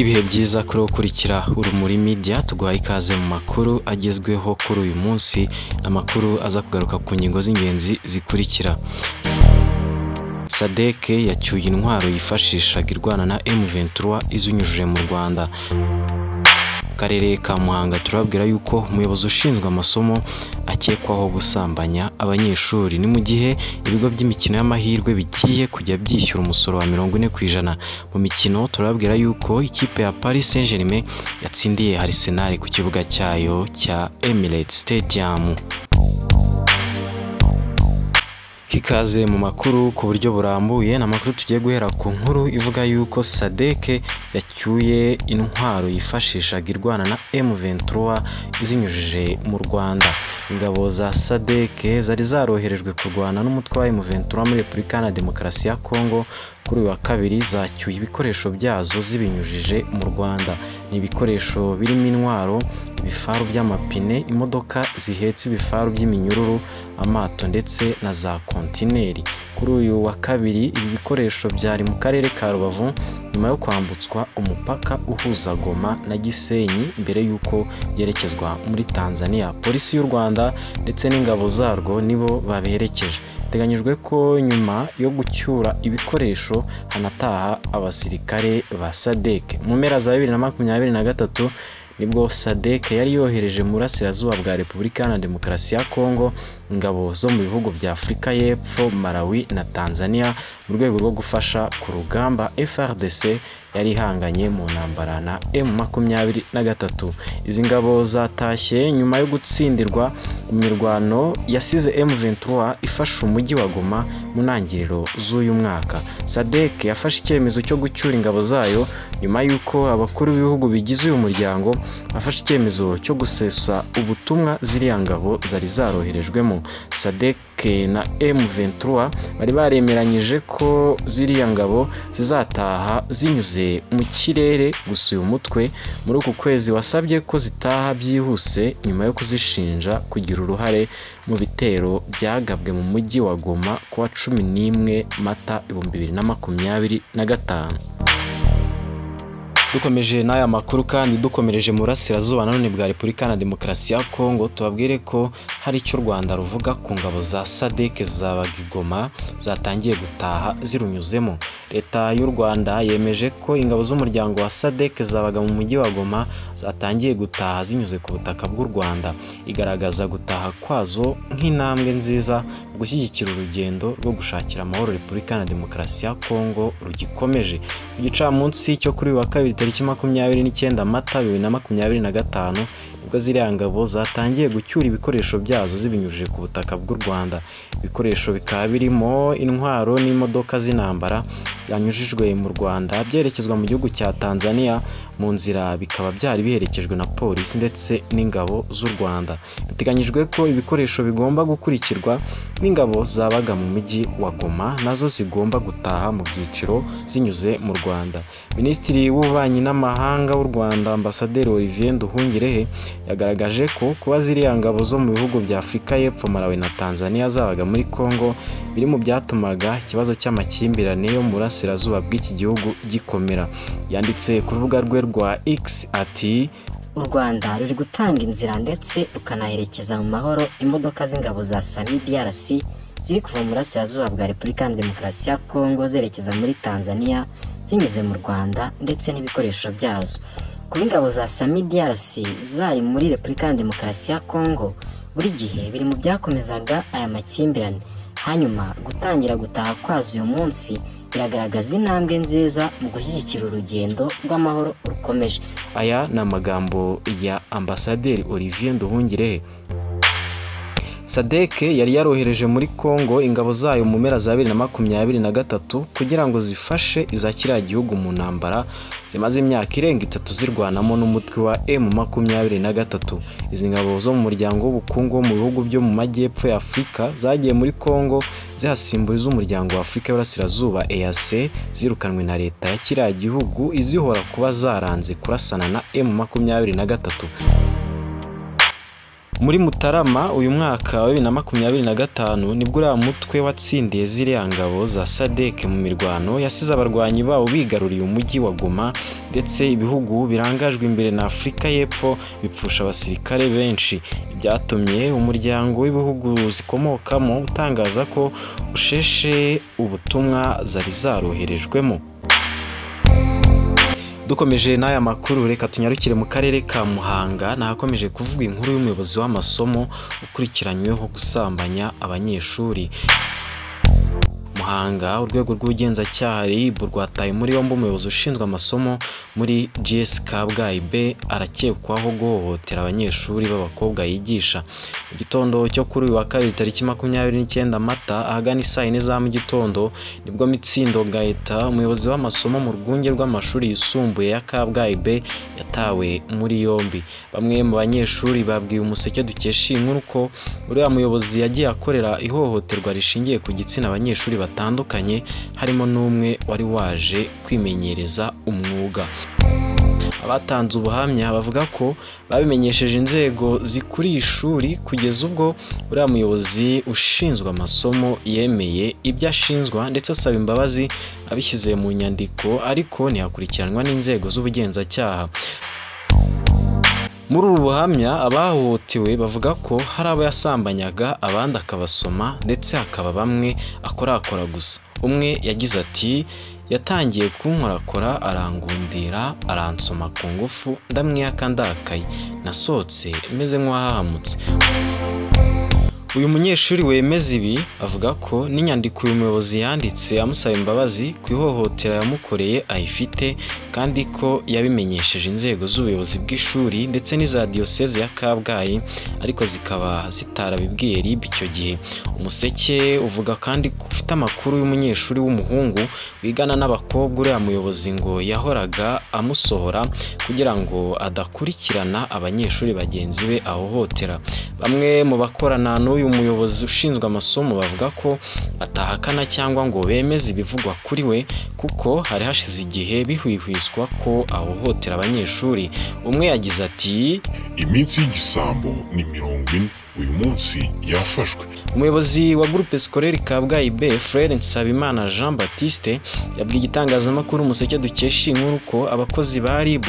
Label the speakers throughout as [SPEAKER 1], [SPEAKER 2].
[SPEAKER 1] Ibihe byiza kuri ukurikira Urumuri Media tuguha ikaze mu makuru agezweho kuri uyu munsi, amakuru aza kugaruka ku ngingo z'ingenzi zikurikira. SADC yacyuye intwaro yifashishaga irwana na M23 izunyujije mu Rwanda. Karere ka Muhanga turabwira yuko umuyobozi ushinzwe amasomo akekwaho gusambanya abanyeshuri, ni mu gihe ibigo by'imikino y'amahirwe bigiye kujya byishyura umusoro wa 40%. Mu mikino turabwira yuko ikipe ya Paris Saint-Germain yatsindiye Arsenal ku kibuga cyayo cya Emirates Stadium. Hikaze mu makuru ku buryo burambuye, n'amakuru tugiye guhera ku nkuru ivuga yuko SADC yacyuye intwaro yifashishaga irwana na M23 izinyujije mu Rwanda. Ingabo za SADC zari zaroherejwe kurwana n'umutwe wa M23 muri Repubulika ya Demokarasi ya Kongo kuri wa kabiri, zacyuye ibikoresho byazo zibinyujije mu Rwanda. Ni ibikoresho birimo intwaro, ibifaru by'amapine, imodoka zihetse ibifaru by'iminyururu, amato ndetse na za kontineri. Kuri uyu wa kabiri ibi bikoresho byari mu karere ka Rubavu nyuma yo kwambutswa umupaka uhuza Goma na Gisenyi mbere yuko byerekezwa muri Tanzania. Polisi y'u Rwanda ndetse n'ingabo zarwo nibo babiherekeje. Teganyijwe ko nyuma yo gucyura ibikoresho hanataha abasirikare ba SADC. Mu mpera za 2023 nibwo SADC yari yohereje mu burasirazuba bwa Repubulika ya Demokarasi ya Kongo ingabo zo mu bihugu bya Afurika y'Epfo, Malawi na Tanzania mu rwego rwo gufasha ku rugamba FARDC yari ihanganye mu ntambara na M23. Izi ngabo zatashye nyuma yo gutsindirwa imirwano yasize M23 ifasha umujyi wa Goma mu ntangiriro z'uyu mwaka. SADC yafashe icyemezo cyo gucyura ingabo zayo nyuma y'uko abakuru b'ibihugu bigize uyu muryango bafashe icyemezo cyo gusesa ubutumwa ziriya ngabo zari zaroherejwemo. SADC na M23 bari baremeranyije ko ziriya ngabo zizataha zinyuze mu kirere, gusa uyu mutwe muri uku kwezi wasabye ko zitaha byihuse nyuma yo kuzishinja kugira uruhare mu bitero byagabwe mu mujyi wa Goma ku wa 11 Mata 2025. Dukomeje n'aya makuru kandi dukomereje mu burasirazuba nanone bwa Repubulika ya Demokarasi ya Kongo, tubabwire ko hari icyo Rwanda ruvuga ku ngabo za SADC zabaga i Goma zatangiye gutaha zirunyuzemo. Leta y'u Rwanda yemeje ko ingabo z'umuryango wa SADC zabaga mu mujyi wa Goma zatangiye gutaha zinyuze ku butaka bw'u Rwanda, igaragaza gutaha kwazo nk'intambwe nziza mu gushyigikira urugendo rwo gushakira amahoro Repubulika ya Demokarasi ya Kongo rugikomeje. Ku gicamunsi cyo kuri wa kabiri tariki 29 Mata 2025 nibwo ziriya ngabo zatangiye gucyura ibikoresho byazo zibinyujije ku butaka bw'u Rwanda. Ibikoresho bikaba birimo intwaro n'imodoka z'intambara byanyujijwe mu Rwanda byerekezwa mu gihugu cya Tanzania. Mu nzira bikaba byari biherekejwe na polisi ndetse n'ingabo z'u Rwanda. Biteganyijwe ko ibikoresho bigomba gukurikirwa n'ingabo zabaga mu mujyi wa Goma, nazo zigomba gutaha mu byiciro zinyuze mu Rwanda. Minisitiri w'Ububanyi n'Amahanga w'u Rwanda Ambasaderi Olivier Nduhungirehe yagaragaje ko kuba ziriya ngabo zo mu bihugu bya Afurika y'Epfo, Malawi na Tanzania zabaga muri Kongo biri mu byatumaga ikibazo cy'amakimbirane yo mu burasirazuba bw'iki gihugu gikomera. Yanditse ku rubuga rwe rwa X ati
[SPEAKER 2] u Rwanda ruri gutanga inzira ndetse rukanaherekeza mu mahoro imodoka z'ingabo za SAMIDRC ziri kuva mu burasirazuba bwa Repubulika ya Demokarasi ya Kongo zerekeza muri Tanzania zinyuze mu Rwanda ndetse n'ibikoresho byazo. Kuba ingabo za SAMIDRC zari muri Repubulika ya Demokarasi ya Kongo buri gihe biri mu byakomezaga aya makimbirane, hanyuma gutangira gutaha kwazo uyu munsi biragaragaza intambwe nziza mu gushyigikira urugendo rw'amahoro rukomeje.
[SPEAKER 1] Aya ni amagambo ya Ambasaderi Olivier Nduhungirehe. SADC yari yarohereje muri Kongo ingabo zayo mu mpera za 2023 kugira ngo zifashe iza kiriya gihugu mu ntambara zimaze imyaka irenga 3 zirwanamo n'umutwe wa M23. Izi ngabo zo mu muryango w'ubukungu wo mu bihugu byo mu majyepfo ya Afurika zagiye muri Kongo zihasimburiza umuryango wa Afurika y'Uburasirazuba EAC, zirukanwe na leta ya kiriya gihugu izihora kuba zaranze kurasana na M23. muri Mutarama uyu mwaka wa 2025 nibwo uriya mutwe watsindiye ziriya ngabo za SADC mu mirwano yasize abarwanyi bawo bigaruriye umujyi wa Goma, ndetse ibihugu birangajwe imbere na Afurika y'Epfo bipfusha abasirikare benshi. Byatumye umuryango w'ibihugu zikomokamo utangaza ko usheshe ubutumwa zari zaroherejwemo. Dukomeje n'aya makuru, reka tunyarukire mu karere ka Muhanga, nahakomeje kuvuga inkuru y'umuyobozi w'amasomo ukurikiranyweho gusambanya abanyeshuri. Muhanga, urwego rw'ubugenzacyaha RIB rwataye muri yombi umuyobozi ushinzwe amasomo muri GS Kabgayi B arakekwaho guhohotera abanyeshuri b'abakobwa yigisha. Mu gitondo cyo kuri uyu wa kabiri tariki 29 Mata ahagana saa 4 za mu gitondo nibwo Mitsindo Gaeta, umuyobozi w'amasomo mu rwunge rw'amashuri yisumbuye ya Kabgayi B yatawe muri yombi. Bamwe mu banyeshuri babwiye Umuseke dukesha inkuru ko uriya muyobozi yagiye akorera ihohoterwa rishingiye ku gitsina abanyeshuri batandukanye, harimo n'umwe wari waje kwimenyereza umwuga. Abatanze ubuhamya bavuga ko babimenyesheje inzego zikuriye ishuri kugeza ubwo uriya muyobozi ushinzwe amasomo yemeye ibyo ashinzwa ndetse asaba imbabazi abishyize mu nyandiko, ariko ntihakurikiranwa n'inzego z'ubugenzacyaha. Muri ubu buhamya abahohotewe bavuga ko hari abo yasambanyaga abandi akabasoma, ndetse hakaba bamwe akorakora gusa. Umwe yagize ati yatangiye kunkorakora arangundira aransoma ku ngufu, ndamwiyaka ndakaye, nasohotse meze nk'uwahahamutse. Uyu munyeshuri wemeza ibi avuga ko n'inyandiko uyu muyobozi yanditse amusaba imbabazi ku ihohotera yamukoreye ayifite, kandi ko yabimenyesheje inzego z'ubuyobozi bw'ishuri ndetse n'iza diyoseze ya Kabgayi, ariko zikaba zitarabibwiye RIB icyo gihe. Umuseke uvuga kandi ko ufite amakuru y'umunyeshuri w'umuhungu wigana n'abakobwa uriya muyobozi ngo yahoraga amusohora kugira ngo adakurikirana abanyeshuri bagenzi be ahohotera. Bamwe mu bakorana n'uyu muyobozi ushinzwe amasomo bavuga ko atahakana cyangwa ngo bemeze ibivugwa kuri we, kuko hari hashize igihe bihwihwiswa ko ahohotera abanyeshuri. Umwe yagize ati
[SPEAKER 3] iminsi y'igisambo ni 40, uyu munsi yafashwe.
[SPEAKER 1] Umuyobozi wa groupe scolaire Kabgayi B Frere Nsabimana Jean Baptiste yabwiye igitangazamakuru Umuseke dukesha inkuru ko abakozi ba RIB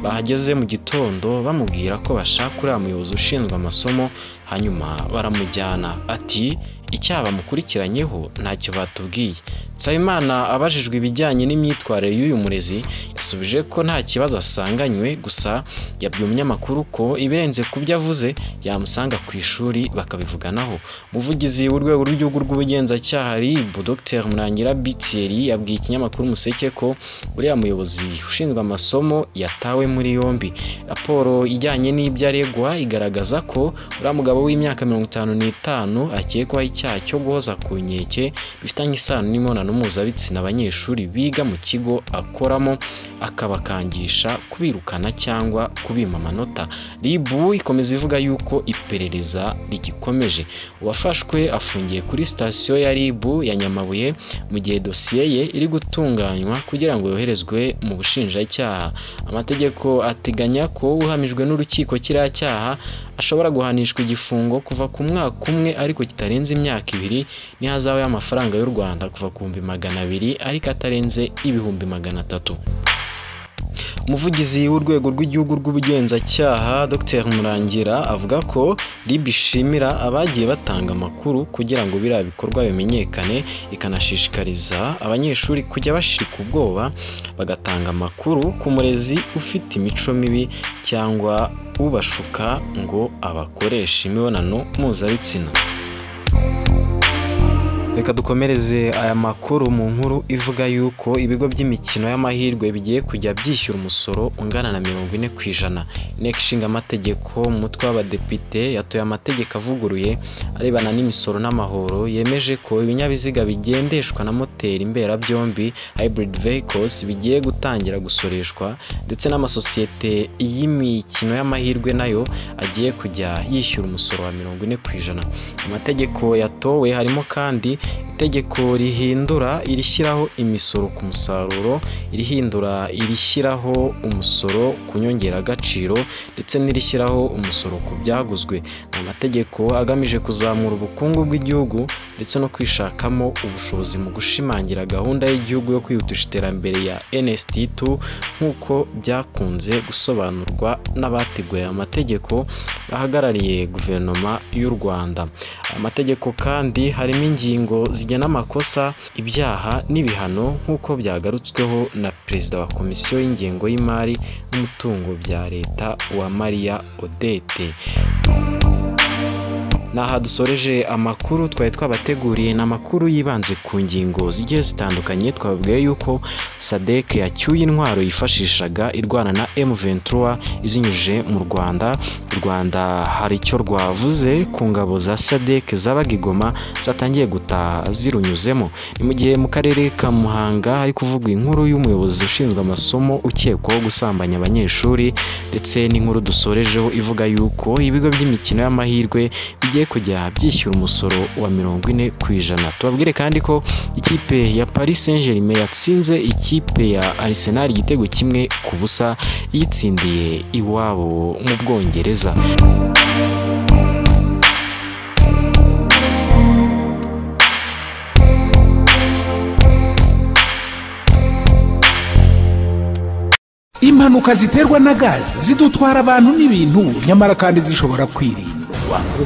[SPEAKER 1] bahageze mu gitondo bamubwira ko bashaka uriya muyobozi ushinzwe amasomo, hanyuma baramujyana. Ati icyaba mukurikiranyeho ntacyo batubwiye. Nsabimana abajijwe ibijyanye n'imyitwarire y'uyu murezi yasubije ko nta kibazo asanganywe, gusa yabwiye umunyamakuru ko ibirenze ku byo avuze yamusanga ku ishuri bakabivuganaho. Umuvugizi w'urwego rw'igihugu rw'ubugenzacyaha RIB Dr Murangira Bitieri yabwiye ikinyamakuru Umuseke ko uriya muyobozi ushinzwe amasomo yatawe muri yombi. Raporo ijyanye n'ibyo aregwa igaragaza ko uriya mugabo w'imyaka 55 akekwaho icyaha cyo guhoza ku nkeke bifitanye isano n'imibonano mpuzabitsina abanyeshuri biga mu kigo akoramo, akabakangisha, kubirukana cyangwa kubima amanota. RIB ikomeza ivuga yuko iperereza rigikomeje. Uwafashwe afungiye kuri sitasiyo ya RIB ya Nyamabuye mu gihe dosiye ye iri gutunganywa kugira ngo yoherezwe mu bushinjacyaha. Amategeko ateganya ko uhamijwe n'urukiko kiriya cyaha ashobora guhanishwa igifungo kuva ku mwaka umwe ariko kitarenze imyaka 2 n'ihazabu y'amafaranga y'u Rwanda kuva ku 200 ariko atarenze 300. Umuvugizi w'urwego rw'igihugu rw'ubugenzacyaha Dr Murangira avuga ko RIB ishimira abagiye batanga amakuru kugira ngo biriya bikorwa bimenyekane, ikanashishikariza abanyeshuri kujya bashika ubwoba bagatanga amakuru ku murezi ufite imico mibi cyangwa ubashuka ngo abakoresha imibonano mpuzabitsina. Reka dukomereze aya makuru mu nkuru ivuga yuko ibigo by'imikino y'amahirwe bigiye kujya byishyura umusoro ungana na 40%. Inteko Ishinga Amategeko mu mutwe w'abadepite yatoye amategeko avuguruye arebana n'imisoro n'amahoro, yemeje ko ibinyabiziga bigendeshwa na moteri mberabyombi hybrid vehicles bigiye gutangira gusoreshwa, ndetse n'amasosiyete y'imikino y'amahirwe nayo agiye kujya yishyura umusoro wa 40%. Amategeko yatowe harimo kandi itegeko rihindura irishyiraho imisoro ku musaruro, irishyiraho umusoro ku nyongeragaciro ndetse n'irishyiraho umusoro ku byaguzwe. Amategeko agamije kuzamura ubukungu bw'igihugu ndetse no kwishakamo ubushobozi mu gushimangira gahunda y'igihugu yo kwihutisha iterambere ya NST2 nk'uko byakunze gusobanurwa n'abateguye amategeko bahagarariye guverinoma y'u Rwanda. Amategeko kandi harimo ingingo zigena amakosa, ibyaha n'ibihano nk'uko byagarutsweho na Perezida wa Komisiyo y'Ingengo y'Imari n'Umutungo bya Leta wa Maria Odette. Naha dusoreje amakuru twari twabateguriye n'amakuru yibanze ku ngingo zigiye zitandukanye. Twabwiye yuko SADC yacyuye intwaro yifashishaga irwana na M23 izinyuje mu Rwanda. U Rwanda hari icyo rwavuze ku ngabo za SADC zabaga i Goma zatangiye gutaha zirunyuzemo. Ni mu gihe mu karere ka Muhanga hari kuvugwa inkuru y'umuyobozi ushinzwe amasomo ukekwaho gusambanya abanyeshuri, ndetse n'inkuru dusorejeho ivuga yuko ibigo by'imikino y'amahirwe bigiye kujya byishyura umusoro wa 40%. Tubabwire kandi ko ikipe ya Paris Saint-Germain yatsinze ikipe ya Arsenal igitego 1-0 yitsindiye iwabo mu Bwongereza.
[SPEAKER 4] Impanuka ziterwa na gazi zidutwara abantu n'ibintu, nyamara kandi zishobora kwirindwa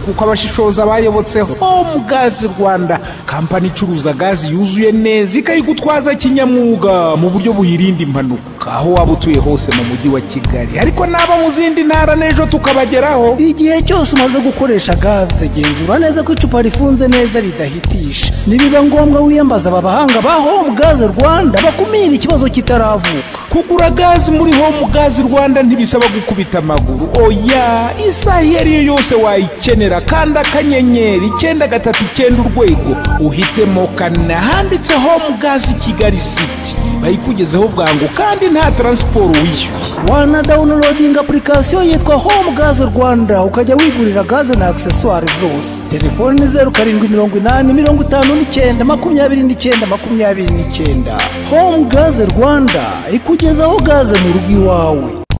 [SPEAKER 4] kuko abashishoza bayobotseho Home Gas Rwanda, kampani icuruza gazi yuzuye neza ikayigutwaza kinyamwuga mu buryo buyirinda impanuka aho waba utuye hose mu mujyi wa Kigali, ariko naba mu zindi ntara n'ejo tukabageraho.
[SPEAKER 5] Igihe cyose umaze gukoresha gaze, genzura neza ko icupa rifunze neza ridahitisha. Nibiba ngombwa wiyambaza aba bahanga ba Home Gas Rwanda bakumira ikibazo kitaravuka.
[SPEAKER 4] Kugura gazi muri Home Gas Rwanda ntibisaba gukubita amaguru, oya, isaha iyo ariyo yose wayikenera kandi akanyenyeri 939 urwego uhitemo kana handitse Home Gas Kigali City, bayikugezeho bwangu kandi nta transport wishyuye.
[SPEAKER 5] Wana downloading application yitwa Home Gas Rwanda ukajya wigurira gaze na accessoires zose. Telefone 0788592929. Home Gas Rwanda ikugezaho gaze mu rugo iwawe.